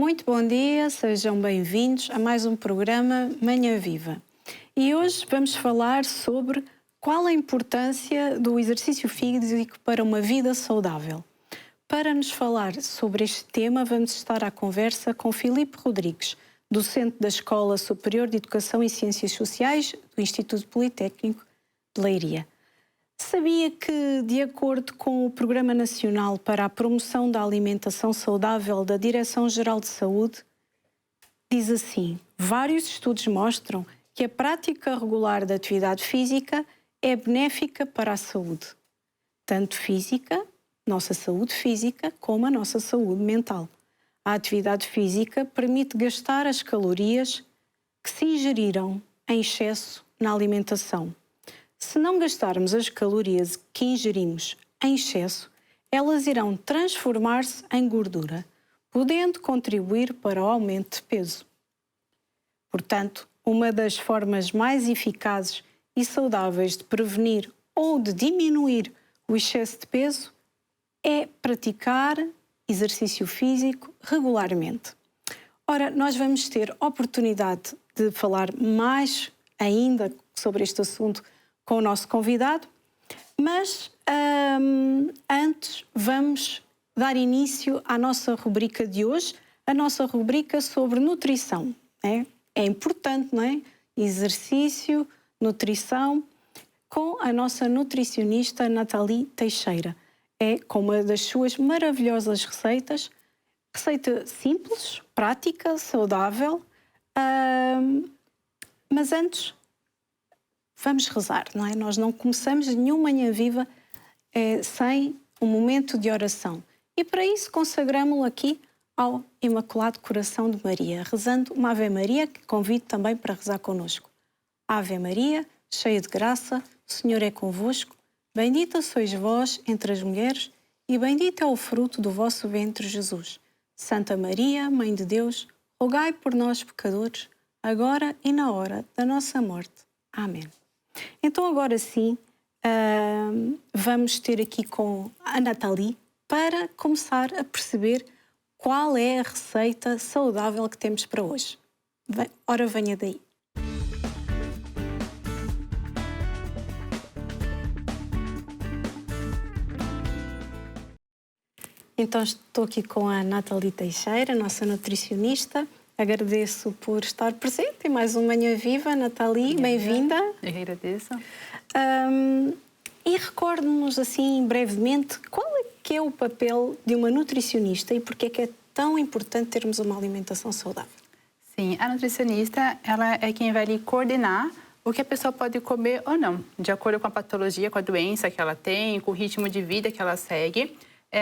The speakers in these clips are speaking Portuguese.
Muito bom dia, sejam bem-vindos a mais um programa Manhã Viva. E hoje vamos falar sobre qual a importância do exercício físico para uma vida saudável. Para nos falar sobre este tema, vamos estar à conversa com Filipe Rodrigues, docente da Escola Superior de Educação e Ciências Sociais do Instituto Politécnico de Leiria. Sabia que, de acordo com o Programa Nacional para a Promoção da Alimentação Saudável da Direção-Geral de Saúde, diz assim: vários estudos mostram que a prática regular da atividade física é benéfica para a saúde, tanto física, nossa saúde física, como a nossa saúde mental. A atividade física permite gastar as calorias que se ingeriram em excesso na alimentação. Se não gastarmos as calorias que ingerimos em excesso, elas irão transformar-se em gordura, podendo contribuir para o aumento de peso. Portanto, uma das formas mais eficazes e saudáveis de prevenir ou de diminuir o excesso de peso é praticar exercício físico regularmente. Ora, nós vamos ter oportunidade de falar mais ainda sobre este assunto com o nosso convidado, mas antes vamos dar início à nossa rubrica de hoje, a nossa rubrica sobre nutrição. É importante, não é? Exercício, nutrição, com a nossa nutricionista Nathalie Teixeira. É com uma das suas maravilhosas receitas, receita simples, prática, saudável, mas antes vamos rezar, não é? Nós não começamos nenhuma Manhã Viva sem um momento de oração. E para isso consagramos-lo aqui ao Imaculado Coração de Maria, rezando uma Ave Maria, que convido também para rezar connosco. Ave Maria, cheia de graça, o Senhor é convosco. Bendita sois vós entre as mulheres e bendito é o fruto do vosso ventre, Jesus. Santa Maria, Mãe de Deus, rogai por nós, pecadores, agora e na hora da nossa morte. Amém. Então agora sim, vamos ter aqui com a Nathalie para começar a perceber qual é a receita saudável que temos para hoje. Ora, venha daí. Então estou aqui com a Nathalie Teixeira, nossa nutricionista. Agradeço por estar presente em mais uma Manhã Viva. Nathalie, bem-vinda. Eu agradeço. E recorde-nos assim brevemente qual é que é o papel de uma nutricionista e porque é que é tão importante termos uma alimentação saudável? Sim, a nutricionista ela é quem vai lhe coordenar o que a pessoa pode comer ou não, de acordo com a patologia, com a doença que ela tem, com o ritmo de vida que ela segue.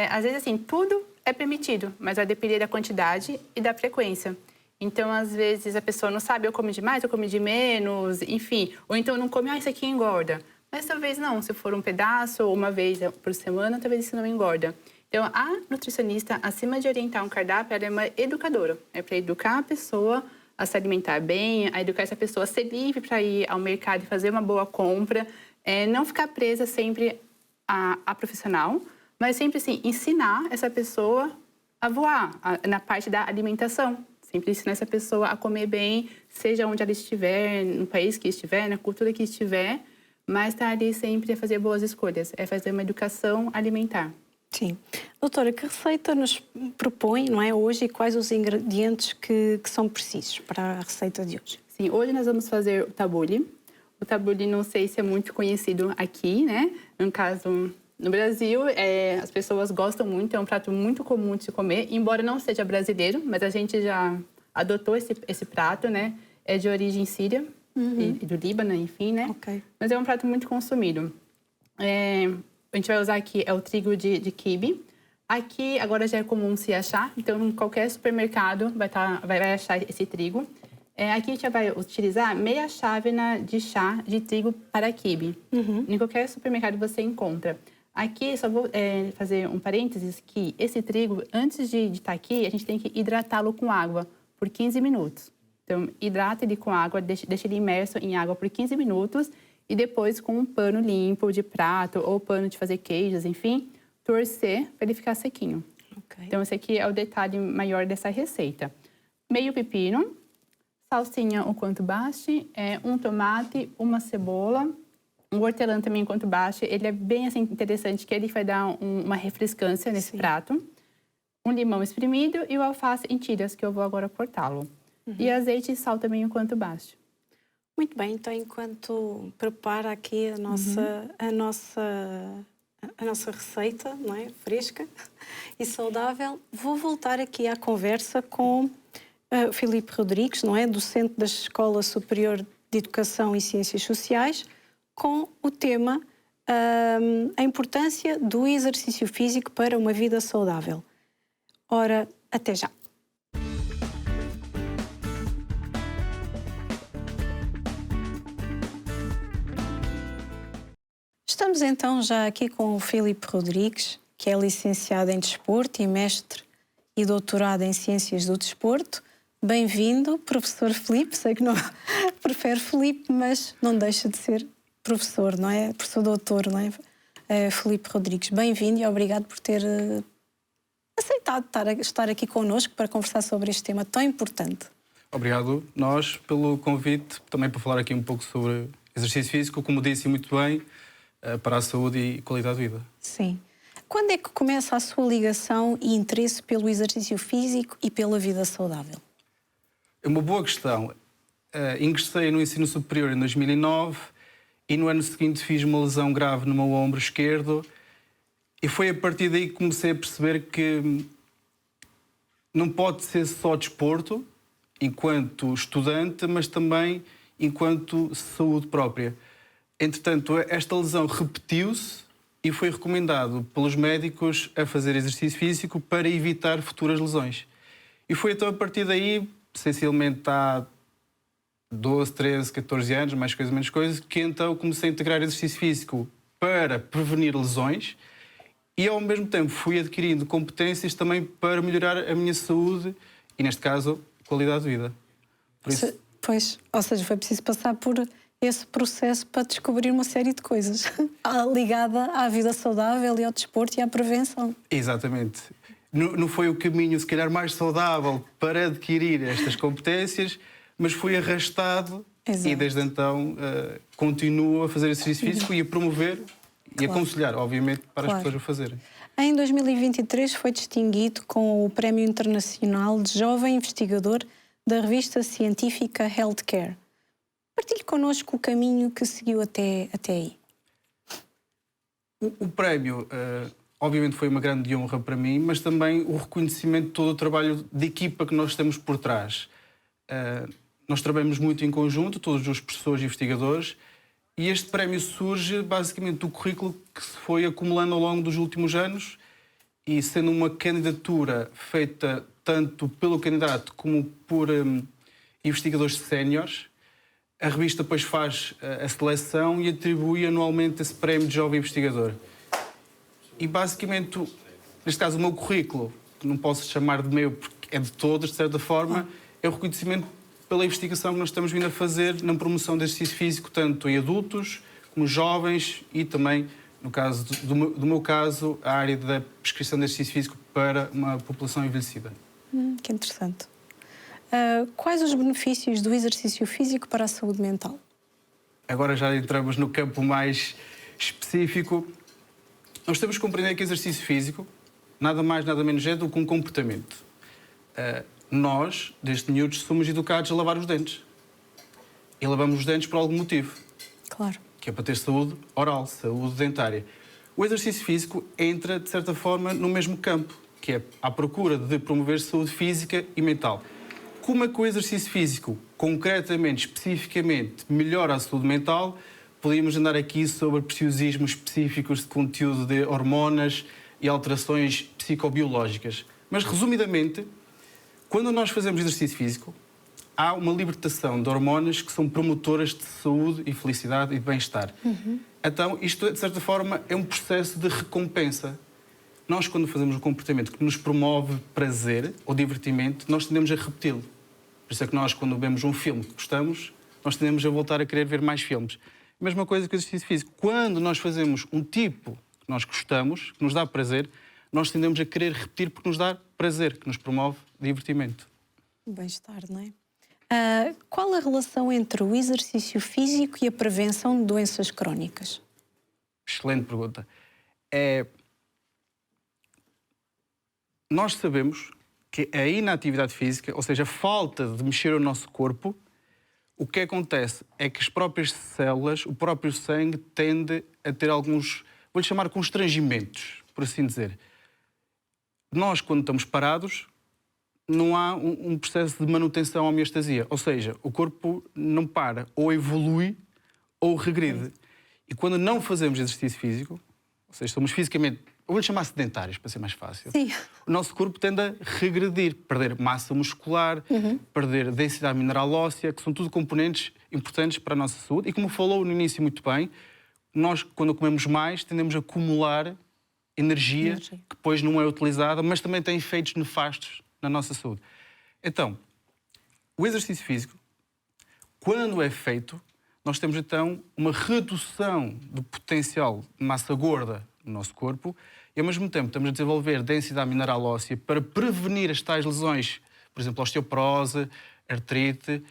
Às vezes, assim, tudo é permitido, mas vai depender da quantidade e da frequência. Então, às vezes, a pessoa não sabe, eu como de mais, eu como de menos, enfim. Ou então não come, isso aqui engorda. Mas talvez não, se for um pedaço ou uma vez por semana, talvez isso não engorda. Então, a nutricionista, acima de orientar um cardápio, ela é uma educadora. É para educar a pessoa a se alimentar bem, a educar essa pessoa a ser livre para ir ao mercado e fazer uma boa compra. Não ficar presa sempre a profissional, mas sempre, assim, ensinar essa pessoa a voar na parte da alimentação. Sempre ensinar essa pessoa a comer bem, seja onde ela estiver, no país que estiver, na cultura que estiver, mas estar ali sempre a fazer boas escolhas, é fazer uma educação alimentar. Sim. Doutora, que receita nos propõe, não é, hoje e quais os ingredientes que são precisos para a receita de hoje? Sim, hoje nós vamos fazer o tabule. O tabule não sei se é muito conhecido aqui, né? No caso, no Brasil, as pessoas gostam muito, é um prato muito comum de se comer, embora não seja brasileiro, mas a gente já adotou esse prato, né? É de origem síria e do Líbano, enfim, né? Okay. Mas é um prato muito consumido. A gente vai usar aqui o trigo de quibe. Aqui, agora já é comum se achar, então em qualquer supermercado vai achar esse trigo. Aqui a gente vai utilizar meia chávena de chá de trigo para quibe. Em qualquer supermercado você encontra. Aqui, só vou fazer um parênteses, que esse trigo, antes de estar aqui, a gente tem que hidratá-lo com água por 15 minutos. Então, hidrata ele com água, deixa ele imerso em água por 15 minutos e depois com um pano limpo de prato ou pano de fazer queijos, enfim, torcer para ele ficar sequinho. Ok. Então, esse aqui é o detalhe maior dessa receita. Meio pepino, salsinha o quanto baste, um tomate, uma cebola, um hortelã também o quanto baste. Ele é bem assim, interessante, que ele vai dar uma refrescância nesse prato. Um limão espremido e o alface em tiras, que eu vou agora cortá-lo. E azeite e sal também o quanto baste. Muito bem, então enquanto prepara aqui a nossa receita, não é? Fresca e saudável, vou voltar aqui à conversa com Filipe Rodrigues, não é? Docente da Escola Superior de Educação e Ciências Sociais, com o tema a importância do exercício físico para uma vida saudável. Ora, até já! Estamos então já aqui com o Filipe Rodrigues, que é licenciado em Desporto e mestre e doutorado em Ciências do Desporto. Bem-vindo, professor Filipe. Sei que não prefere Filipe, mas não deixa de ser professor, não é? Professor doutor, não é? Filipe Rodrigues, bem-vindo e obrigado por ter aceitado estar aqui connosco para conversar sobre este tema tão importante. Obrigado nós pelo convite, também para falar aqui um pouco sobre exercício físico, como disse muito bem, para a saúde e qualidade de vida. Sim. Quando é que começa a sua ligação e interesse pelo exercício físico e pela vida saudável? É uma boa questão. Ingressei no ensino superior em 2009 e no ano seguinte fiz uma lesão grave no meu ombro esquerdo e foi a partir daí que comecei a perceber que não pode ser só desporto, enquanto estudante, mas também enquanto saúde própria. Entretanto, esta lesão repetiu-se e foi recomendado pelos médicos a fazer exercício físico para evitar futuras lesões. E foi então a partir daí, essencialmente há 12, 13, 14 anos, mais coisa, menos coisa, que então comecei a integrar exercício físico para prevenir lesões e ao mesmo tempo fui adquirindo competências também para melhorar a minha saúde e, neste caso, qualidade de vida. Por isso... Pois, ou seja, foi preciso passar por esse processo para descobrir uma série de coisas ligada à vida saudável e ao desporto e à prevenção. Exatamente. Não foi o caminho, se calhar, mais saudável para adquirir estas competências, mas fui arrastado. Exato. E desde então continuo a fazer exercício físico e a promover e aconselhar, obviamente, para as pessoas a fazerem. Em 2023 foi distinguido com o Prémio Internacional de Jovem Investigador da revista científica Healthcare. Partilhe connosco o caminho que seguiu até aí. O prémio, obviamente, foi uma grande honra para mim, mas também o reconhecimento de todo o trabalho de equipa que nós temos por trás. Nós trabalhamos muito em conjunto, todos os professores e investigadores, e este prémio surge basicamente do currículo que se foi acumulando ao longo dos últimos anos e sendo uma candidatura feita tanto pelo candidato como por investigadores séniores. A revista depois faz a seleção e atribui anualmente esse prémio de jovem investigador. E basicamente, neste caso o meu currículo, que não posso chamar de meu porque é de todos, de certa forma, é o reconhecimento pela investigação que nós estamos vindo a fazer na promoção do exercício físico, tanto em adultos como jovens e também, no caso do meu caso, a área da prescrição de exercício físico para uma população envelhecida. Que interessante. Quais os benefícios do exercício físico para a saúde mental? Agora já entramos no campo mais específico. Nós temos que compreender que exercício físico nada mais, nada menos é do que um comportamento. Nós, desde miúdos, somos educados a lavar os dentes. E lavamos os dentes por algum motivo. Claro. Que é para ter saúde oral, saúde dentária. O exercício físico entra, de certa forma, no mesmo campo, que é à procura de promover saúde física e mental. Como é que o exercício físico, concretamente, especificamente, melhora a saúde mental? Podíamos andar aqui sobre preciosismos específicos de conteúdo de hormonas e alterações psicobiológicas. Mas, resumidamente, quando nós fazemos exercício físico, há uma libertação de hormonas que são promotoras de saúde e felicidade e de bem-estar. Então, isto, de certa forma, é um processo de recompensa. Nós, quando fazemos um comportamento que nos promove prazer ou divertimento, nós tendemos a repeti-lo. Por isso é que nós, quando vemos um filme que gostamos, nós tendemos a voltar a querer ver mais filmes. A mesma coisa que o exercício físico. Quando nós fazemos um tipo que nós gostamos, que nos dá prazer, nós tendemos a querer repetir porque nos dá prazer, que nos promove divertimento. Bem-estar, não é? Qual a relação entre o exercício físico e a prevenção de doenças crónicas? Excelente pergunta. Nós sabemos que a inatividade física, ou seja, a falta de mexer o nosso corpo, o que acontece é que as próprias células, o próprio sangue, tende a ter alguns, vou-lhe chamar constrangimentos, por assim dizer. Nós, quando estamos parados, não há um processo de manutenção à homeostasia. Ou seja, o corpo não para, ou evolui ou regride. E quando não fazemos exercício físico, ou seja, somos fisicamente, eu vou-lhe chamar sedentários, para ser mais fácil, Sim. o nosso corpo tende a regredir, perder massa muscular, perder densidade mineral óssea, que são tudo componentes importantes para a nossa saúde. E como falou no início muito bem, nós, quando comemos mais, tendemos a acumular energia que depois não é utilizada, mas também tem efeitos nefastos na nossa saúde. Então, o exercício físico, quando é feito, nós temos então uma redução do potencial de massa gorda no nosso corpo e, ao mesmo tempo, estamos a desenvolver densidade mineral óssea para prevenir as tais lesões, por exemplo, osteoporose, artrite.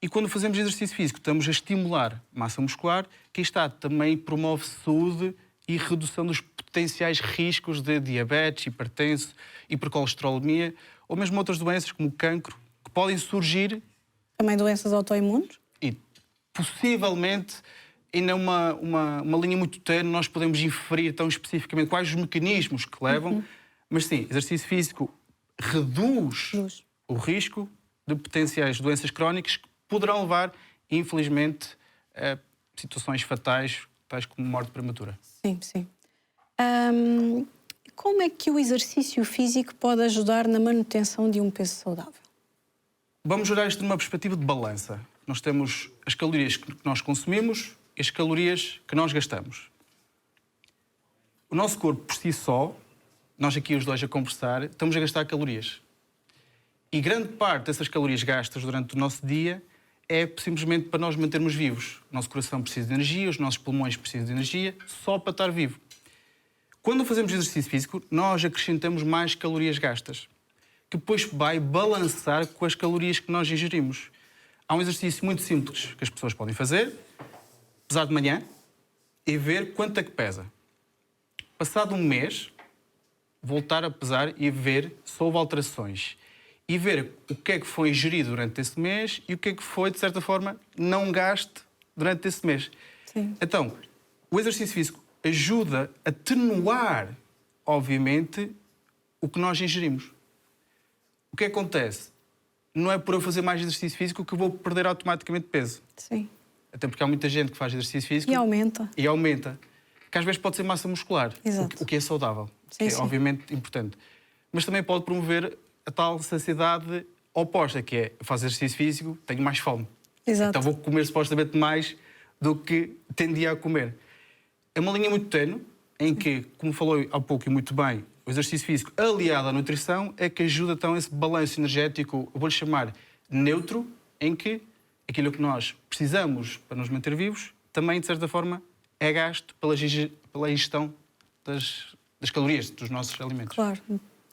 E quando fazemos exercício físico, estamos a estimular massa muscular, que está também promove saúde e redução dos potenciais riscos de diabetes, hipertenso, hipercolesterolemia ou mesmo outras doenças como o cancro, que podem surgir. Também doenças autoimunes? E possivelmente, ainda uma linha muito tênue, nós podemos inferir tão especificamente quais os mecanismos que levam, mas sim, exercício físico reduz o risco de potenciais doenças crónicas que poderão levar, infelizmente, a situações fatais, tais como morte prematura. Sim, sim. Como é que o exercício físico pode ajudar na manutenção de um peso saudável? Vamos olhar isto de uma perspectiva de balança. Nós temos as calorias que nós consumimos e as calorias que nós gastamos. O nosso corpo, por si só, nós aqui os dois a conversar, estamos a gastar calorias. E grande parte dessas calorias gastas durante o nosso dia é simplesmente para nós mantermos vivos. O nosso coração precisa de energia, os nossos pulmões precisam de energia, só para estar vivo. Quando fazemos exercício físico, nós acrescentamos mais calorias gastas, que depois vai balançar com as calorias que nós ingerimos. Há um exercício muito simples que as pessoas podem fazer, pesar de manhã e ver quanto é que pesa. Passado um mês, voltar a pesar e ver se houve alterações. E ver o que é que foi ingerido durante esse mês e o que é que foi, de certa forma, não gasto durante esse mês. Sim. Então, o exercício físico ajuda a atenuar, obviamente, o que nós ingerimos. O que acontece? Não é por eu fazer mais exercício físico que eu vou perder automaticamente peso. Sim. Até porque há muita gente que faz exercício físico... E aumenta. E aumenta. Que às vezes pode ser massa muscular. Exato. O que é saudável. Sim, que é, sim. obviamente, importante. Mas também pode promover a tal saciedade oposta, que é fazer exercício físico, tenho mais fome. Exato. Então vou comer supostamente mais do que tendia a comer. É uma linha muito tênue, em que, como falou há pouco e muito bem, o exercício físico aliado à nutrição é que ajuda então esse balanço energético, eu vou-lhe chamar neutro, em que aquilo que nós precisamos para nos manter vivos também, de certa forma, é gasto pela ingestão das calorias dos nossos alimentos. Claro.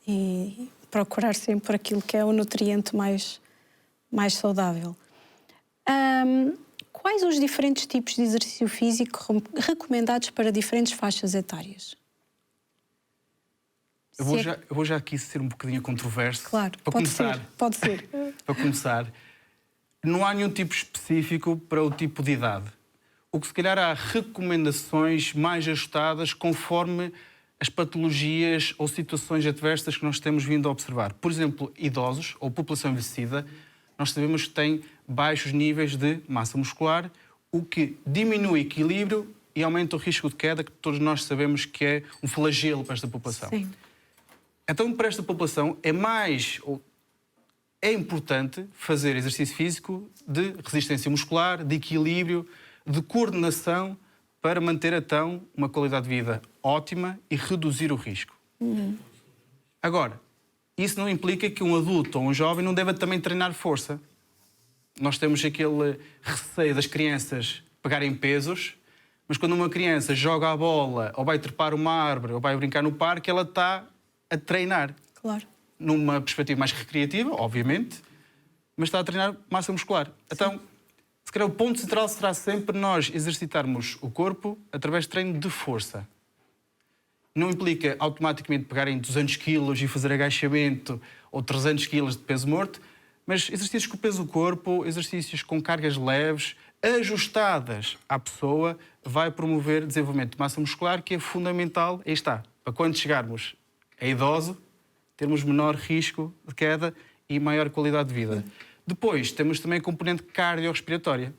E procurar sempre aquilo que é o nutriente mais saudável. Quais os diferentes tipos de exercício físico recomendados para diferentes faixas etárias? Eu vou já aqui ser um bocadinho controverso. Claro, para começar. Pode ser. Para começar, não há nenhum tipo específico para o tipo de idade. O que se calhar há recomendações mais ajustadas conforme as patologias ou situações adversas que nós temos vindo a observar. Por exemplo, idosos ou população envelhecida, nós sabemos que têm baixos níveis de massa muscular, o que diminui o equilíbrio e aumenta o risco de queda, que todos nós sabemos que é um flagelo para esta população. Sim. Então, para esta população, é importante fazer exercício físico de resistência muscular, de equilíbrio, de coordenação, para manter, então, uma qualidade de vida ótima e reduzir o risco. Agora, isso não implica que um adulto ou um jovem não deva também treinar força. Nós temos aquele receio das crianças pegarem pesos, mas quando uma criança joga a bola, ou vai trepar uma árvore, ou vai brincar no parque, ela está a treinar. Claro. Numa perspectiva mais recreativa, obviamente, mas está a treinar massa muscular. Então, se calhar o ponto central será sempre nós exercitarmos o corpo através de treino de força. Não implica automaticamente pegarem 200 quilos e fazer agachamento ou 300 quilos de peso morto, mas exercícios com o peso do corpo, exercícios com cargas leves, ajustadas à pessoa, vai promover desenvolvimento de massa muscular, que é fundamental, aí está, para quando chegarmos a idoso, termos menor risco de queda e maior qualidade de vida. Depois, temos também a componente cardiorrespiratória.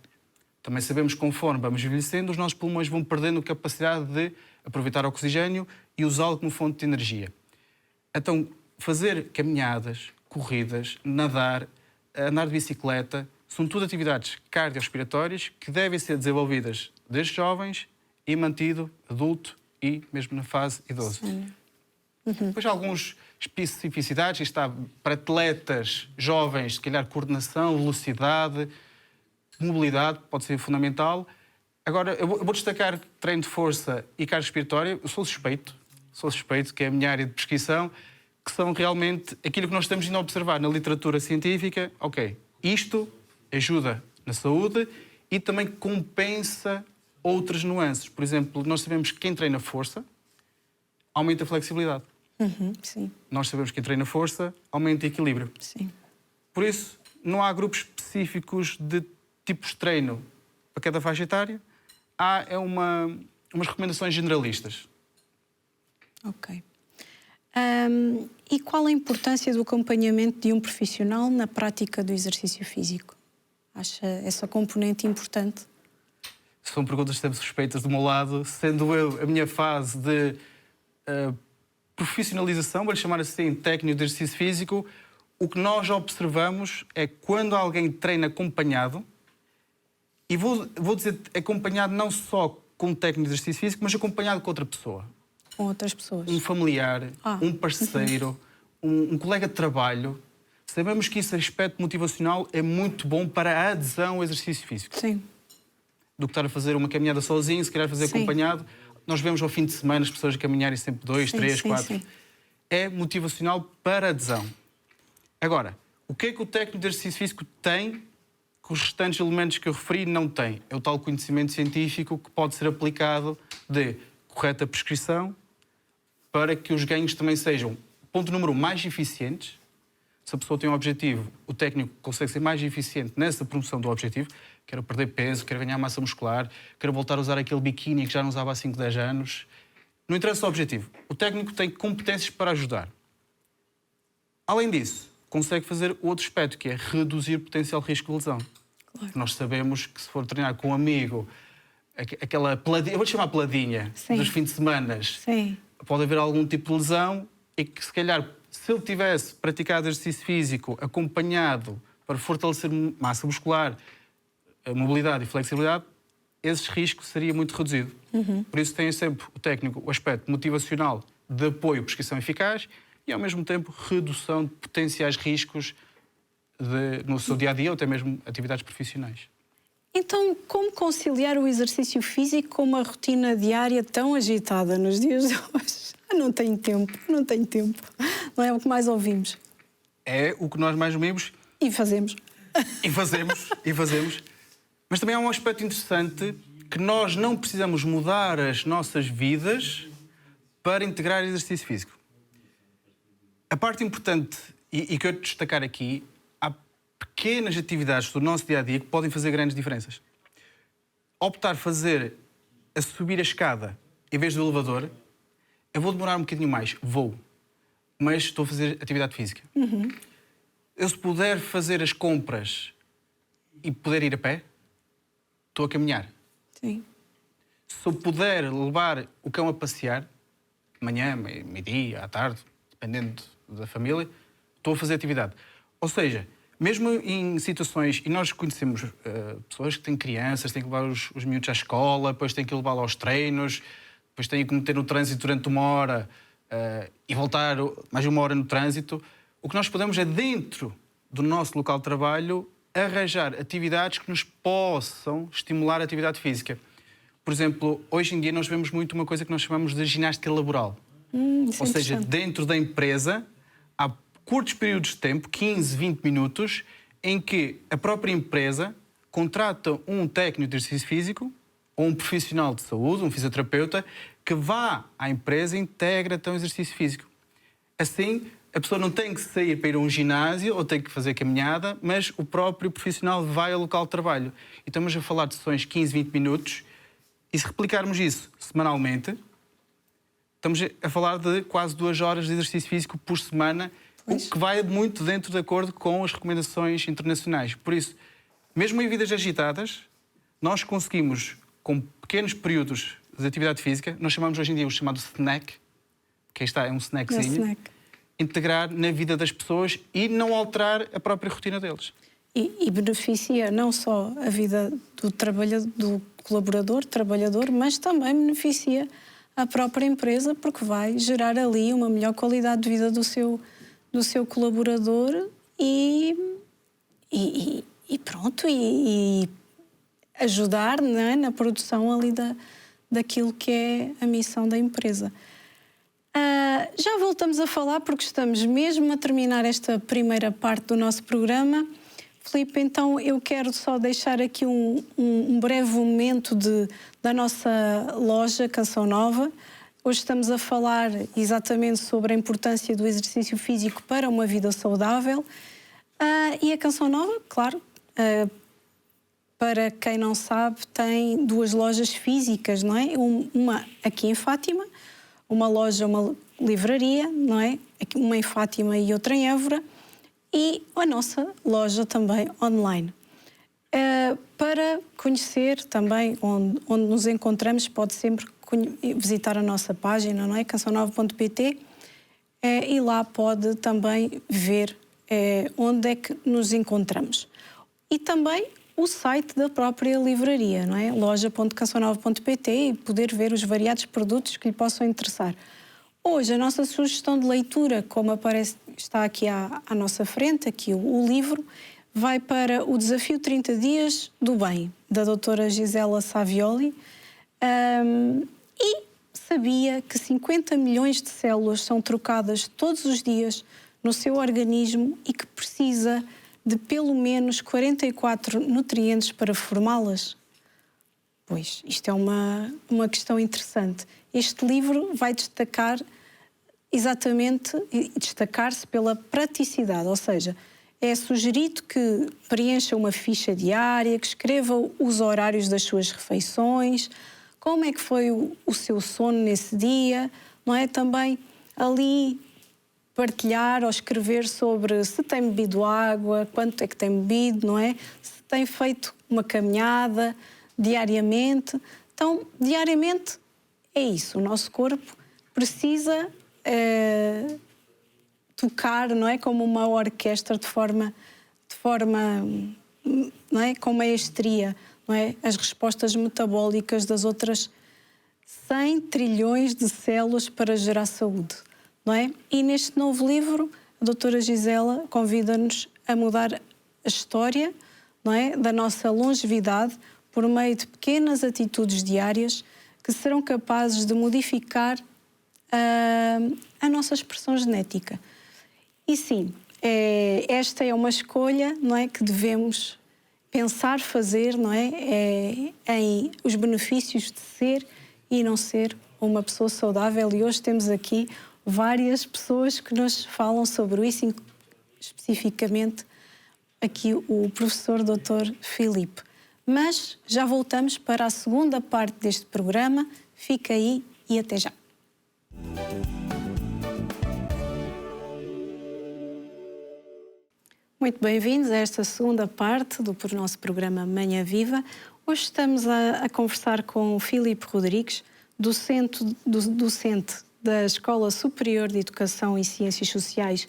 Também sabemos que conforme vamos envelhecendo, os nossos pulmões vão perdendo capacidade de aproveitar oxigênio e usá-lo como fonte de energia. Então, fazer caminhadas, corridas, nadar, andar de bicicleta, são tudo atividades cardiorrespiratórias que devem ser desenvolvidas desde jovens e mantido adulto e mesmo na fase idoso. Depois há algumas especificidades, isto está para atletas jovens, se calhar coordenação, velocidade, mobilidade, pode ser fundamental. Agora, eu vou destacar treino de força e carga respiratória. Eu sou suspeito, que é a minha área de prescrição, que são realmente aquilo que nós estamos indo a observar na literatura científica. Ok, isto ajuda na saúde e também compensa outras nuances. Por exemplo, nós sabemos que quem treina força aumenta a flexibilidade. Sim. Nós sabemos que quem treina força aumenta o equilíbrio. Sim. Por isso, não há grupos específicos de tipos de treino para cada faixa etária. Há umas recomendações generalistas. Ok. E qual a importância do acompanhamento de um profissional na prática do exercício físico? Acha essa componente importante? São perguntas sempre suspeitas do meu lado, sendo eu a minha fase de profissionalização, vou-lhe chamar assim, técnico de exercício físico. O que nós observamos é quando alguém treina acompanhado, e vou dizer acompanhado não só com técnico de exercício físico, mas acompanhado com outra pessoa. Com outras pessoas? Um familiar, um parceiro, um colega de trabalho. Sabemos que esse aspecto motivacional é muito bom para a adesão ao exercício físico. Sim. Do que estar a fazer uma caminhada sozinho, se calhar fazer acompanhado. Nós vemos ao fim de semana as pessoas a caminharem sempre 2, 3, 4. É motivacional para a adesão. Agora, o que é que o técnico de exercício físico tem que os restantes elementos que eu referi não têm? É o tal conhecimento científico que pode ser aplicado de correta prescrição para que os ganhos também sejam, ponto número 1, mais eficientes. Se a pessoa tem um objetivo, o técnico consegue ser mais eficiente nessa promoção do objetivo. Quero perder peso, quero ganhar massa muscular, quero voltar a usar aquele biquíni que já não usava há 5, 10 anos. Não interessa o objetivo. O técnico tem competências para ajudar. Além disso, consegue fazer outro aspecto, que é reduzir o potencial risco de lesão. Claro. Nós sabemos que se for treinar com um amigo, aquela peladinha, eu vou-lhe chamar peladinha, dos fins de semana, pode haver algum tipo de lesão e que, se calhar, se ele tivesse praticado exercício físico acompanhado para fortalecer massa muscular, a mobilidade e flexibilidade, esse risco seria muito reduzido. Por isso tem sempre o técnico o aspecto motivacional de apoio, prescrição eficaz e, ao mesmo tempo, redução de potenciais riscos no seu dia-a-dia ou até mesmo atividades profissionais. Então, como conciliar o exercício físico com uma rotina diária tão agitada nos dias de hoje? Não tenho tempo. Não é o que mais ouvimos. É o que nós mais ouvimos. E fazemos. E fazemos. Mas também há um aspecto interessante, que nós não precisamos mudar as nossas vidas para integrar exercício físico. A parte importante, e que eu destacar aqui, há pequenas atividades do nosso dia-a-dia que podem fazer grandes diferenças. Optar a subir a escada em vez do elevador, eu vou demorar um bocadinho mais, mas estou a fazer atividade física. Eu, se puder fazer as compras e poder ir a pé, estou a caminhar. Sim. Se eu puder levar o cão a passear, de manhã, meio-dia, à tarde, dependendo da família, estou a fazer atividade. Ou seja, mesmo em situações, e nós conhecemos pessoas que têm crianças, têm que levar os miúdos à escola, depois têm que levá-los aos treinos, depois têm que meter no trânsito durante 1 hora e voltar mais 1 hora no trânsito. O que nós podemos é, dentro do nosso local de trabalho, arranjar atividades que nos possam estimular a atividade física. Por exemplo, hoje em dia nós vemos muito uma coisa que nós chamamos de ginástica laboral. Ou seja, dentro da empresa há curtos períodos de tempo, 15, 20 minutos, em que a própria empresa contrata um técnico de exercício físico ou um profissional de saúde, um fisioterapeuta, que vá à empresa e integra então o exercício físico. Assim, a pessoa não tem que sair para ir a um ginásio ou tem que fazer caminhada, mas o próprio profissional vai ao local de trabalho. E estamos a falar de sessões de 15, 20 minutos, e se replicarmos isso semanalmente, estamos a falar de quase 2 horas de exercício físico por semana, o que vai muito dentro de acordo com as recomendações internacionais. Por isso, mesmo em vidas agitadas, nós conseguimos, com pequenos períodos de atividade física, nós chamamos hoje em dia o chamado snack, que aí está, é um snackzinho, integrar na vida das pessoas e não alterar a própria rotina deles. E beneficia não só a vida do colaborador, trabalhador, mas também beneficia a própria empresa, porque vai gerar ali uma melhor qualidade de vida do seu colaborador e pronto, e ajudar, não é, na produção ali daquilo que é a missão da empresa. Já voltamos a falar, porque estamos mesmo a terminar esta primeira parte do nosso programa. Filipe, então eu quero só deixar aqui um breve momento da nossa loja Canção Nova. Hoje estamos a falar exatamente sobre a importância do exercício físico para uma vida saudável. E a Canção Nova, claro, para quem não sabe, tem 2 lojas físicas, não é? Uma aqui em Fátima, uma loja, uma livraria, não é? Uma em Fátima e outra em Évora, e a nossa loja também online. Para conhecer também onde nos encontramos, pode sempre visitar a nossa página, não é? cançãonova.pt, e lá pode também ver onde é que nos encontramos. E também o site da própria livraria, não é? loja.cançãonova.pt, e poder ver os variados produtos que lhe possam interessar. Hoje, a nossa sugestão de leitura, como aparece, está aqui à nossa frente, aqui o livro, vai para o Desafio 30 Dias do Bem, da doutora Gisela Savioli. E sabia que 50 milhões de células são trocadas todos os dias no seu organismo e que precisa de pelo menos 44 nutrientes para formá-las? Pois, isto é uma questão interessante. Este livro vai destacar exatamente, destacar-se pela praticidade, ou seja, é sugerido que preencha uma ficha diária, que escreva os horários das suas refeições, como é que foi o seu sono nesse dia, não é? Também ali partilhar ou escrever sobre se tem bebido água, quanto é que tem bebido, não é? Se tem feito uma caminhada diariamente. Então, diariamente é isso, o nosso corpo precisa tocar, não é, como uma orquestra de forma não é, com maestria, não é, as respostas metabólicas das outras 100 trilhões de células para gerar saúde, não é? E neste novo livro, a doutora Gisela convida-nos a mudar a história, não é, da nossa longevidade por meio de pequenas atitudes diárias que serão capazes de modificar a nossa expressão genética. E sim, esta é uma escolha, não é, que devemos pensar, fazer, não é, em os benefícios de ser e não ser uma pessoa saudável. E hoje temos aqui várias pessoas que nos falam sobre isso, especificamente aqui o professor Dr. Filipe. Mas já voltamos para a segunda parte deste programa. Fica aí e até já. Muito bem-vindos a esta segunda parte do nosso programa Manhã Viva. Hoje estamos a conversar com o Filipe Rodrigues, docente da Escola Superior de Educação e Ciências Sociais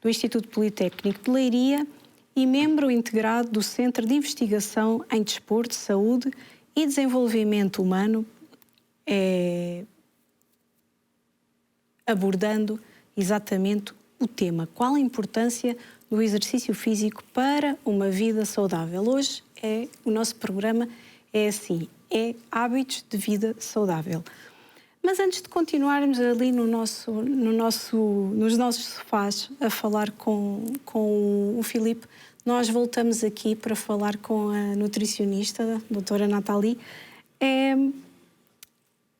do Instituto Politécnico de Leiria e membro integrado do Centro de Investigação em Desporto, Saúde e Desenvolvimento Humano, abordando exatamente o tema: qual a importância do exercício físico para uma vida saudável. Hoje o nosso programa é assim, é hábitos de vida saudável. Mas antes de continuarmos ali nos nossos sofás a falar com o Filipe, nós voltamos aqui para falar com a nutricionista, a doutora Nathalie,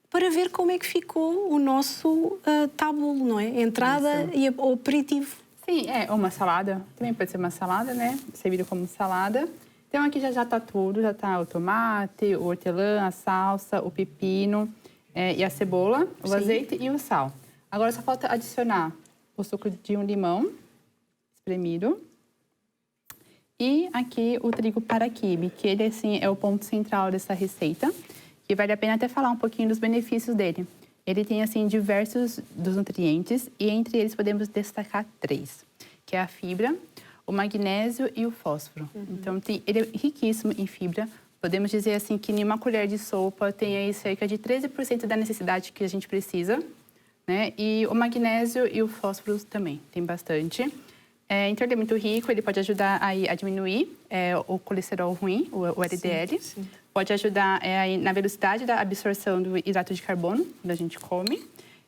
para ver como é que ficou o nosso tábulo, não é? Entrada e o aperitivo. Sim, uma salada. Também pode ser uma salada, né? Servido como salada. Então aqui já está tudo, já está o tomate, o hortelã, a salsa, o pepino e a cebola, o azeite e o sal. Agora só falta adicionar o suco de um limão espremido e aqui o trigo para quibe, que ele assim é o ponto central dessa receita. E vale a pena até falar um pouquinho dos benefícios dele. Ele tem, assim, diversos dos nutrientes e entre eles podemos destacar 3, que é a fibra, o magnésio e o fósforo. Então, ele é riquíssimo em fibra. Podemos dizer, assim, que em uma colher de sopa tem aí cerca de 13% da necessidade que a gente precisa, né? E o magnésio e o fósforo também, tem bastante. Então, ele é muito rico, ele pode ajudar aí a diminuir o colesterol ruim, o LDL. Sim. Pode ajudar na velocidade da absorção do hidrato de carbono, quando a gente come.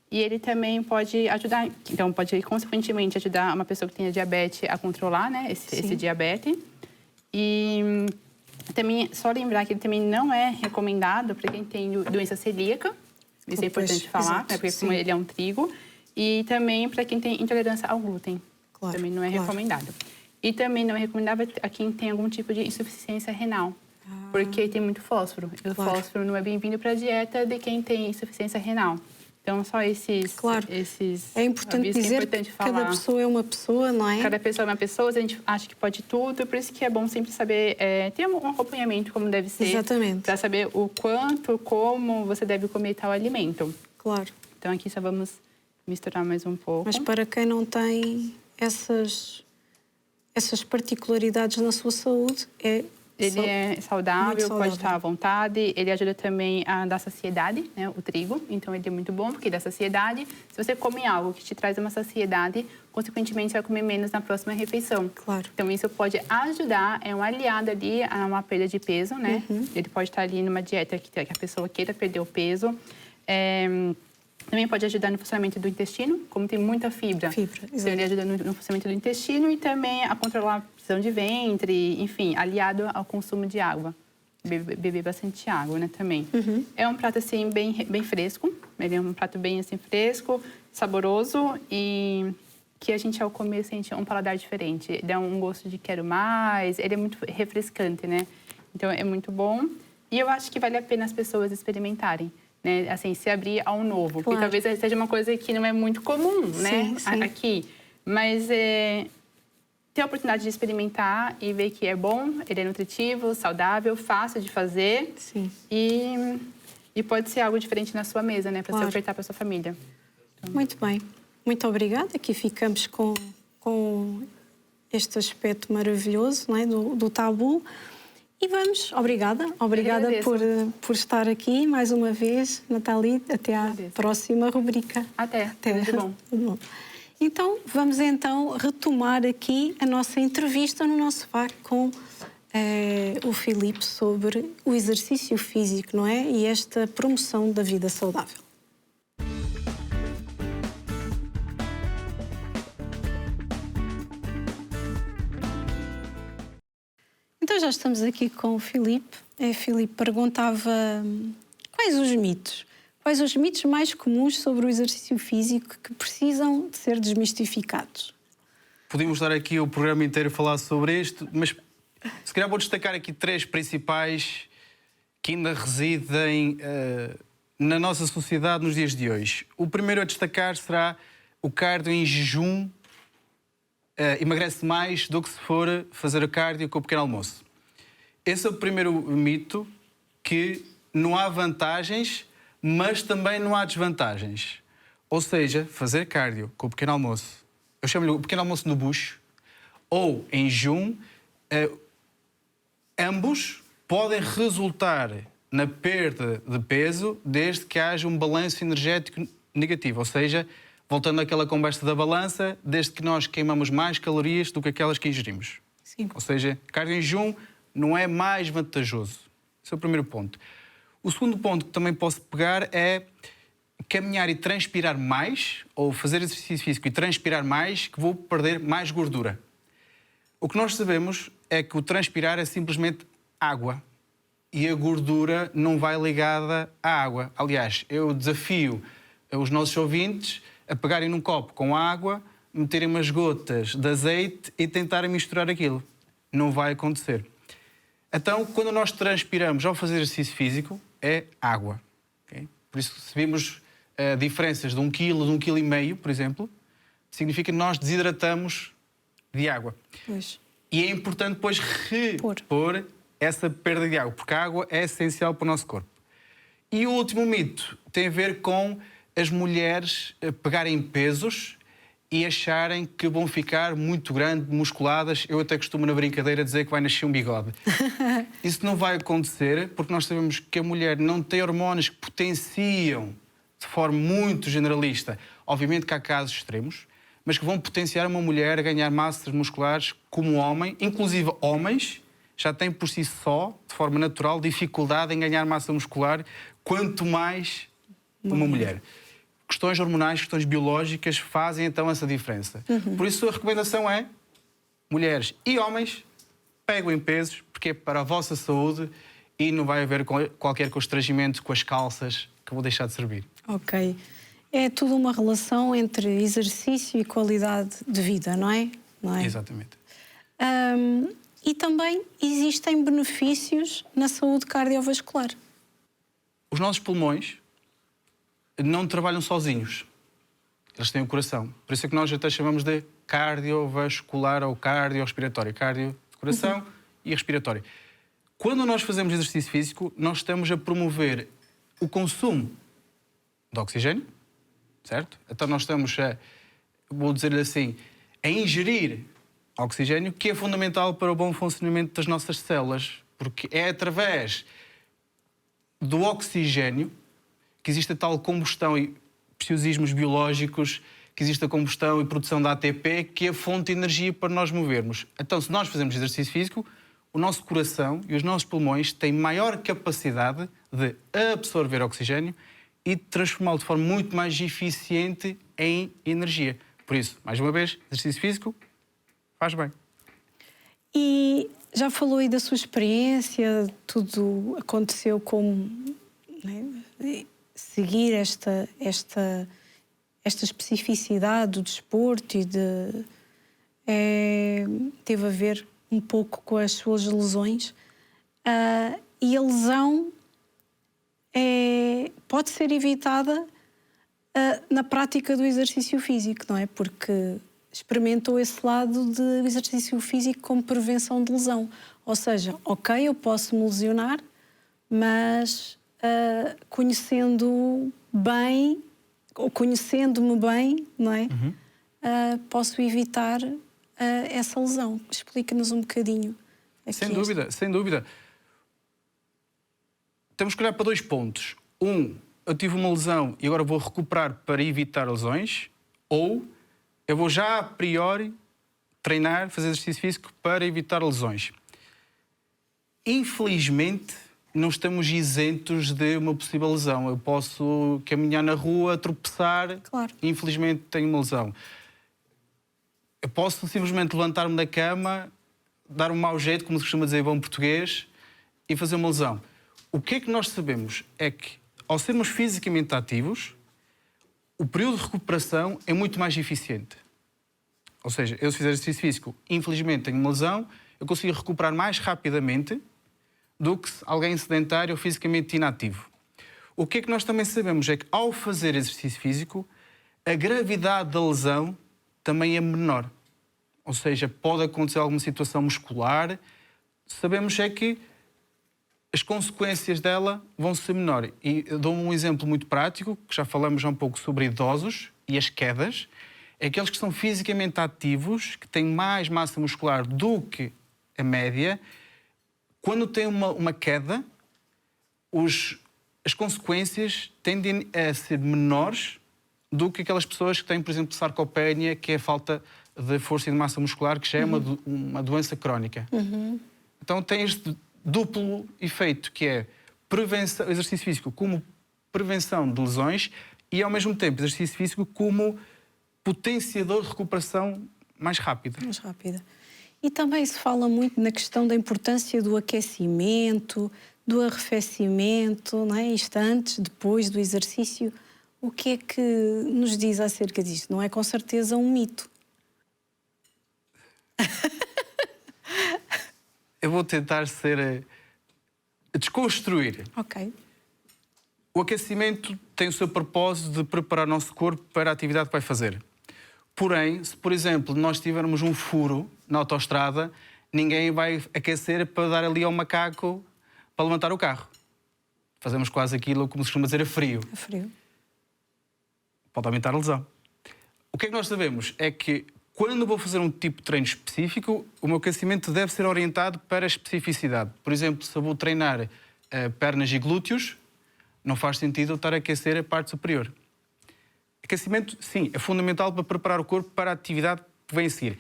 E ele também pode ajudar, então pode consequentemente ajudar uma pessoa que tenha diabetes a controlar, né, esse diabetes. E também, só lembrar que ele também não é recomendado para quem tem doença celíaca. Isso é importante falar, né, porque como ele é um trigo. E também para quem tem intolerância ao glúten. Claro, também não é recomendado. E também não é recomendável a quem tem algum tipo de insuficiência renal. Porque tem muito fósforo. E o fósforo não é bem-vindo para a dieta de quem tem insuficiência renal. Então, só esses... É importante dizer que cada pessoa é uma pessoa, não é? Cada pessoa é uma pessoa, a gente acha que pode tudo. Por isso que é bom sempre saber... ter um acompanhamento como deve ser. Exatamente. Para saber o quanto, como você deve comer tal alimento. Claro. Então, aqui só vamos misturar mais um pouco. Mas para quem não tem essas particularidades na sua saúde, ele é saudável, pode estar à vontade. Ele ajuda também a dar saciedade, né? O trigo. Então, ele é muito bom porque dá saciedade. Se você come algo que te traz uma saciedade, consequentemente, você vai comer menos na próxima refeição. Claro. Então, isso pode ajudar, é um aliado ali a uma perda de peso, né? Ele pode estar ali numa dieta que a pessoa queira perder o peso. Também pode ajudar no funcionamento do intestino, como tem muita fibra. Então, ele ajuda no funcionamento do intestino e também a controlar a prisão de ventre, enfim, aliado ao consumo de água. Beber bastante água, né, também. É um prato, assim, bem fresco. Ele é um prato bem, assim, fresco, saboroso e que a gente, ao comer, sente um paladar diferente. Dá um gosto de quero mais, ele é muito refrescante, né? Então, é muito bom. E eu acho que vale a pena as pessoas experimentarem. Né, assim, se abrir ao novo. Porque talvez seja uma coisa que não é muito comum, né, aqui. Mas ter a oportunidade de experimentar e ver que é bom, ele é nutritivo, saudável, fácil de fazer. Sim. E pode ser algo diferente na sua mesa, né, para se ofertar para sua família. Então... Muito bem. Muito obrigada. Aqui ficamos com este aspecto maravilhoso, não é, do tabu. E vamos, obrigada por estar aqui mais uma vez, Nathalie. Até à próxima rubrica. Até. Tudo bom. Então, vamos retomar aqui a nossa entrevista no nosso VAR com o Filipe sobre o exercício físico, não é? E esta promoção da vida saudável. Então já estamos aqui com o Filipe. Filipe perguntava quais os mitos mais comuns sobre o exercício físico que precisam de ser desmistificados. Podíamos estar aqui o programa inteiro a falar sobre isto, mas se calhar vou destacar aqui 3 principais que ainda residem na nossa sociedade nos dias de hoje. O primeiro a destacar será o cardio em jejum. Emagrece mais do que se for fazer o cardio com o pequeno almoço. Esse é o primeiro mito, que não há vantagens, mas também não há desvantagens. Ou seja, fazer cardio com o pequeno almoço, eu chamo-lhe o pequeno almoço no bucho, ou em jejum, ambos podem resultar na perda de peso desde que haja um balanço energético negativo, ou seja, voltando àquela conversa da balança, desde que nós queimamos mais calorias do que aquelas que ingerimos. Sim. Ou seja, cardio em jejum não é mais vantajoso. Esse é o primeiro ponto. O segundo ponto que também posso pegar é caminhar e transpirar mais, ou fazer exercício físico e transpirar mais, que vou perder mais gordura. O que nós sabemos é que o transpirar é simplesmente água e a gordura não vai ligada à água. Aliás, eu desafio os nossos ouvintes a pegarem num copo com água, meterem umas gotas de azeite e tentarem misturar aquilo. Não vai acontecer. Então, quando nós transpiramos ao fazer exercício físico, é água. Okay? Por isso, se vimos diferenças de 1 quilo, de 1,5 kg, por exemplo, significa que nós desidratamos de água. Pois. E é importante depois repor essa perda de água, porque a água é essencial para o nosso corpo. E o último mito tem a ver com as mulheres pegarem pesos e acharem que vão ficar muito grandes, musculadas. Eu até costumo, na brincadeira, dizer que vai nascer um bigode. Isso não vai acontecer, porque nós sabemos que a mulher não tem hormônios que potenciam de forma muito generalista. Obviamente que há casos extremos, mas que vão potenciar uma mulher a ganhar massas musculares como um homem. Inclusive, homens já têm por si só, de forma natural, dificuldade em ganhar massa muscular, quanto mais uma mulher. Questões hormonais, questões biológicas fazem então essa diferença. Por isso a recomendação é, mulheres e homens, peguem pesos, porque é para a vossa saúde e não vai haver qualquer constrangimento com as calças que vão deixar de servir. Ok. É tudo uma relação entre exercício e qualidade de vida, não é? Não é? Exatamente. E também existem benefícios na saúde cardiovascular. Os nossos pulmões não trabalham sozinhos. Eles têm o coração. Por isso é que nós até chamamos de cardiovascular ou cardiorrespiratório. Cardio de coração e respiratório. Quando nós fazemos exercício físico, nós estamos a promover o consumo de oxigênio, certo? Então nós estamos a, vou dizer-lhe assim, a ingerir oxigênio, que é fundamental para o bom funcionamento das nossas células, porque é através do oxigênio que existe a tal combustão e preciosismos biológicos, que existe a combustão e produção da ATP, que é a fonte de energia para nós movermos. Então, se nós fazemos exercício físico, o nosso coração e os nossos pulmões têm maior capacidade de absorver oxigênio e transformá-lo de forma muito mais eficiente em energia. Por isso, mais uma vez, exercício físico faz bem. E já falou aí da sua experiência, tudo aconteceu como, né, seguir esta especificidade do desporto e teve a ver um pouco com as suas lesões. E a lesão pode ser evitada na prática do exercício físico, não é? Porque experimentou esse lado de exercício físico como prevenção de lesão. Ou seja, ok, eu posso me lesionar, mas conhecendo bem, ou conhecendo-me bem, não é? Posso evitar essa lesão. Explica-nos um bocadinho. Sem dúvida, sem dúvida. Temos que olhar para 2 pontos. Eu tive uma lesão e agora vou recuperar para evitar lesões, ou eu vou já a priori treinar, fazer exercício físico para evitar lesões. Infelizmente, não estamos isentos de uma possível lesão. Eu posso caminhar na rua, tropeçar, claro. E infelizmente tenho uma lesão. Eu posso simplesmente levantar-me da cama, dar um mau jeito, como se costuma dizer em bom português, e fazer uma lesão. O que é que nós sabemos é que, ao sermos fisicamente ativos, o período de recuperação é muito mais eficiente. Ou seja, eu se fizer exercício físico, infelizmente tenho uma lesão, eu consigo recuperar mais rapidamente do que alguém sedentário ou fisicamente inativo. O que é que nós também sabemos é que, ao fazer exercício físico, a gravidade da lesão também é menor. Ou seja, pode acontecer alguma situação muscular, sabemos é que as consequências dela vão ser menores. E eu dou um exemplo muito prático, que já falamos já um pouco sobre idosos e as quedas. É aqueles que são fisicamente ativos, que têm mais massa muscular do que a média, quando têm uma queda, as consequências tendem a ser menores do que aquelas pessoas que têm, por exemplo, sarcopenia, que é a falta de força e de massa muscular, que já é uma doença crónica. Então tem este duplo efeito, que é prevenção, exercício físico como prevenção de lesões e, ao mesmo tempo, exercício físico como potenciador de recuperação mais rápida. Mais rápida. E também se fala muito na questão da importância do aquecimento, do arrefecimento, não é? Isto antes, depois do exercício. O que é que nos diz acerca disto? Não é com certeza um mito. Eu vou tentar desconstruir. Ok. O aquecimento tem o seu propósito de preparar o nosso corpo para a atividade que vai fazer. Porém, se, por exemplo, nós tivermos um furo na autoestrada, ninguém vai aquecer para dar ali ao macaco para levantar o carro. Fazemos quase aquilo, como se costuma dizer, a frio. A frio. Pode aumentar a lesão. O que é que nós sabemos? É que quando vou fazer um tipo de treino específico, o meu aquecimento deve ser orientado para a especificidade. Por exemplo, se eu vou treinar pernas e glúteos, não faz sentido eu estar a aquecer a parte superior. Aquecimento, sim, é fundamental para preparar o corpo para a atividade que vem a seguir.